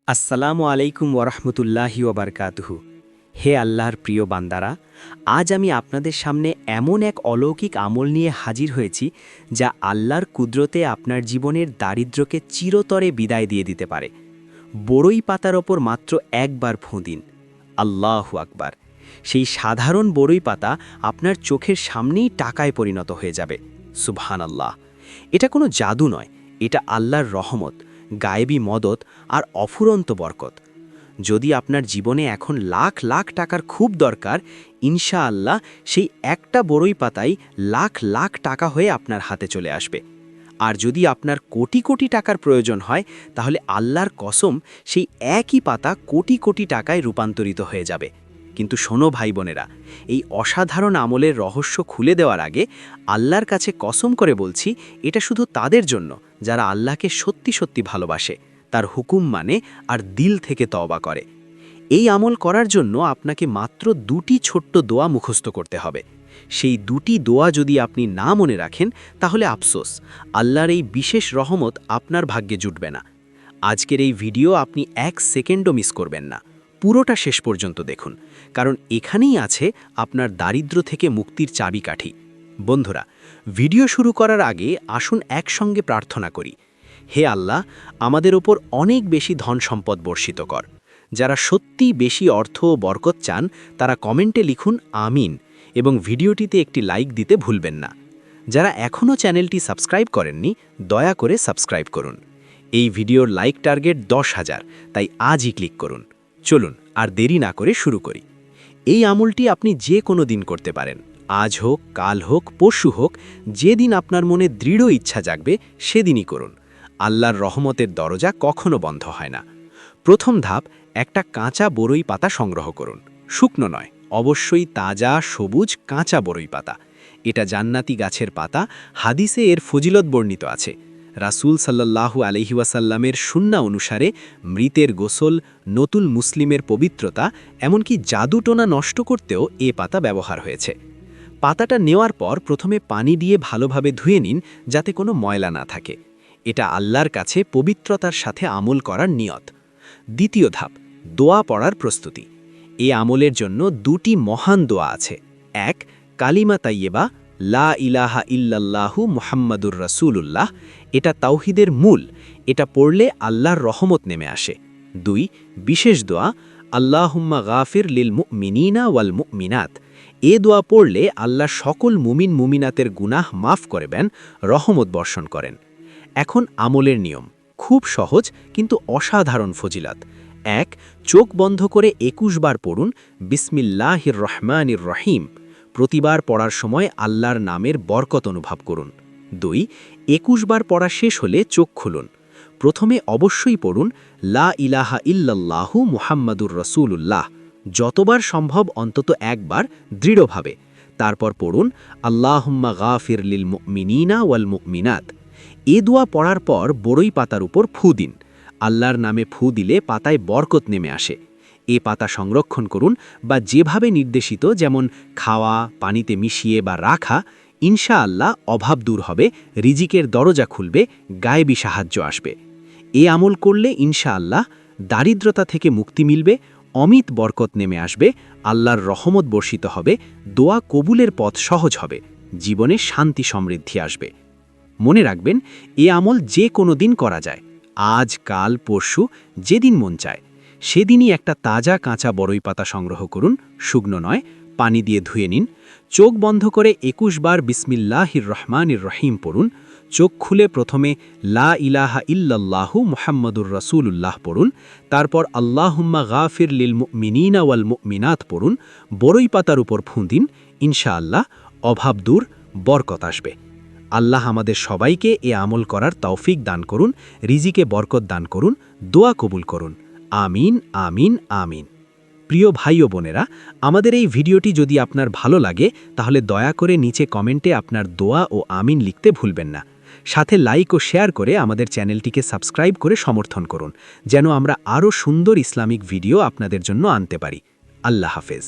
আসসালামু আলাইকুম ওরহমতুল্লাহি ওবরকাতুহু। হে আল্লাহর প্রিয় বান্দারা, আজ আমি আপনাদের সামনে এমন এক অলৌকিক আমল নিয়ে হাজির হয়েছি যা আল্লাহর কুদরতে আপনার জীবনের দারিদ্র্যকে চিরতরে বিদায় দিয়ে দিতে পারে। বড়ই পাতার ওপর মাত্র একবার ফোঁ দিন। আল্লাহু আকবার! সেই সাধারণ বড়ই পাতা আপনার চোখের সামনেই টাকায় পরিণত হয়ে যাবে। সুবহানাল্লাহ! এটা কোনো জাদু নয়, এটা আল্লাহর রহমত, গায়েবী মদত আর অফুরন্ত বরকত। যদি আপনার জীবনে এখন লাখ লাখ টাকার খুব দরকার, ইনশাআল্লাহ সেই একটা বড়ই পাতাই লাখ লাখ টাকা হয়ে আপনার হাতে চলে আসবে। আর যদি আপনার কোটি কোটি টাকার প্রয়োজন হয়, তাহলে আল্লাহর কসম সেই একই পাতা কোটি কোটি টাকায় রূপান্তরিত হয়ে যাবে। কিন্তু শোনো ভাই বোনেরা, এই অসাধারণ আমলের রহস্য খুলে দেওয়ার আগে আল্লাহর কাছে কসম করে বলছি, এটা শুধু তাদের জন্য যারা আল্লাহকে সত্যি সত্যি ভালোবাসে, তার হুকুম মানে আর দিল থেকে তওবা করে। এই আমল করার জন্য আপনাকে মাত্র দুটি ছোট্ট দোয়া মুখস্থ করতে হবে। সেই দুটি দোয়া যদি আপনি না মনে রাখেন, তাহলে আফসোস, আল্লাহর এই বিশেষ রহমত আপনার ভাগ্যে জুটবে না। আজকের এই ভিডিও আপনি এক সেকেন্ডও মিস করবেন না, পুরোটা শেষ পর্যন্ত দেখুন, কারণ এখানেই আছে আপনার দারিদ্র্য থেকে মুক্তির চাবিকাঠি। বন্ধুরা, ভিডিও শুরু করার আগে আসুন একসঙ্গে প্রার্থনা করি। হে আল্লাহ, আমাদের ওপর অনেক বেশি ধন সম্পদ বর্ষিত কর। যারা সত্যিই বেশি অর্থ ও বরকত চান, তারা কমেন্টে লিখুন আমিন এবং ভিডিওটিতে একটি লাইক দিতে ভুলবেন না। যারা এখনও চ্যানেলটি সাবস্ক্রাইব করেননি, দয়া করে সাবস্ক্রাইব করুন। এই ভিডিওর লাইক টার্গেট 10,000, তাই আজই ক্লিক করুন। চলুন আর দেরি না করে শুরু করি। এই আমলটি আপনি যে কোনো দিন করতে পারেন, আজ হোক, কাল হোক, পরশু হোক, যেদিন আপনার মনে দৃঢ় ইচ্ছা জাগবে সেদিনই করুন। আল্লাহর রহমতের দরজা কখনো বন্ধ হয় না। প্রথম ধাপ, একটা কাঁচা বড়ই পাতা সংগ্রহ করুন। শুকনো নয়, অবশ্যই তাজা সবুজ কাঁচা বড়ই পাতা। এটা জান্নাতি গাছের পাতা, হাদিসে এর ফজিলত বর্ণিত আছে। রাসূল সাল্লাল্লাহু আলাইহি ওয়াসাল্লামের সুন্নাহ অনুসারে মৃতের গোসল, নতুন মুসলিমের পবিত্রতা, এমনকি জাদুটোনা নষ্ট করতেও এ পাতা ব্যবহার হয়েছে। পাতাটা নেওয়ার পর প্রথমে পানি দিয়ে ভালোভাবে ধুয়ে নিন, যাতে কোনো ময়লা না থাকে। এটা আল্লাহর কাছে পবিত্রতার সাথে আমল করার নিয়ত। দ্বিতীয় ধাপ, দোয়া পড়ার প্রস্তুতি। এই আমলের জন্য দুটি মহান দোয়া আছে। এক, কালিমা তাইয়েবা, লা ইলাহা ইল্লাল্লাহু মুহাম্মাদুর রাসূলুল্লাহ। এটা তাওহীদের মূল, এটা পড়লে আল্লাহর রহমত নেমে আসে। দুই, বিশেষ দোয়া, আল্লাহুম্মা গাফির লিল মুমিনিনা ওয়াল মুমিনাত। এ দোয়া পড়লে আল্লাহ সকল মুমিন মুমিনাতের গুনাহ মাফ করবেন, রহমত বর্ষণ করেন। এখন আমলের নিয়ম খুব সহজ কিন্তু অসাধারণ ফজিলত। এক, চোখ বন্ধ করে 21 বার পড়ুন বিসমিল্লাহির রহমানির রহিম। প্রতিবার পড়ার সময় আল্লাহর নামের বরকত অনুভব করুন। 2, 21 বার পড়া শেষ হলে চোখ খুলুন। প্রথমে অবশ্যই পড়ুন লা ইলাহা ইল্লাল্লাহু মুহাম্মাদুর রাসূলুল্লাহ, যতবার সম্ভব অন্তত একবার দৃঢ়ভাবে। তারপর পড়ুন আল্লাহুম্মা গাফির লিল মুমিনিনা ওয়াল মুমিনাত। এ দোয়া পড়ার পর বড়ই পাতার উপর ফু দিন। আল্লাহর নামে ফু দিলে পাতায় বরকত নেমে আসে। এ পাতা সংরক্ষণ করুন বা যেভাবে নির্দেশিত, যেমন খাওয়া, পানিতে মিশিয়ে বা রাখা। ইনশাআল্লাহ অভাব দূর হবে, রিজিকের দরজা খুলবে, গায়েবী সাহায্য আসবে। এ আমল করলে ইনশাআল্লাহ দারিদ্রতা থেকে মুক্তি মিলবে, অমিত বরকত নেমে আসবে, আল্লাহর রহমত বর্ষিত হবে, দোয়া কবুলের পথ সহজ হবে, জীবনে শান্তি সমৃদ্ধি আসবে। মনে রাখবেন, এ আমল যে কোনো দিন করা যায়, আজ, কাল, পরশু, যেদিন মন চায় সেদিনই একটা তাজা কাঁচা বড়ই পাতা সংগ্রহ করুন। শুকনো নয়, পানি দিয়ে ধুয়ে নিন। চোখ বন্ধ করে 21 বার বিসমিল্লাহির রহমানির রহিম পড়ুন। চোখ খুলে প্রথমে লা ইলাহা ইল্লাল্লাহু মুহাম্মাদুর রাসূলুল্লাহ পড়ুন। তারপর আল্লাহুম্মা গাফির লিল মুমিনিনা ওয়াল মুমিনাত পড়ুন। বড়ই পাতার উপর ফুঁ দিন। ইনশাআল্লাহ অভাব দূর, বরকত আসবে। আল্লাহ আমাদের সবাইকে এ আমল করার তৌফিক দান করুন, রিজিকে বরকত দান করুন, দোয়া কবুল করুন। আমিন আমিন আমিন। প্রিয় ভাই ও বোনেরা, আমাদের এই ভিডিওটি যদি আপনার ভালো লাগে, তাহলে দয়া করে নিচে কমেন্টে আপনার দোয়া ও আমিন লিখতে ভুলবেন না। সাথে লাইক ও শেয়ার করে আমাদের চ্যানেলটিকে সাবস্ক্রাইব করে সমর্থন করুন, যেন আমরা আরও সুন্দর ইসলামিক ভিডিও আপনাদের জন্য আনতে পারি। আল্লাহ হাফেজ।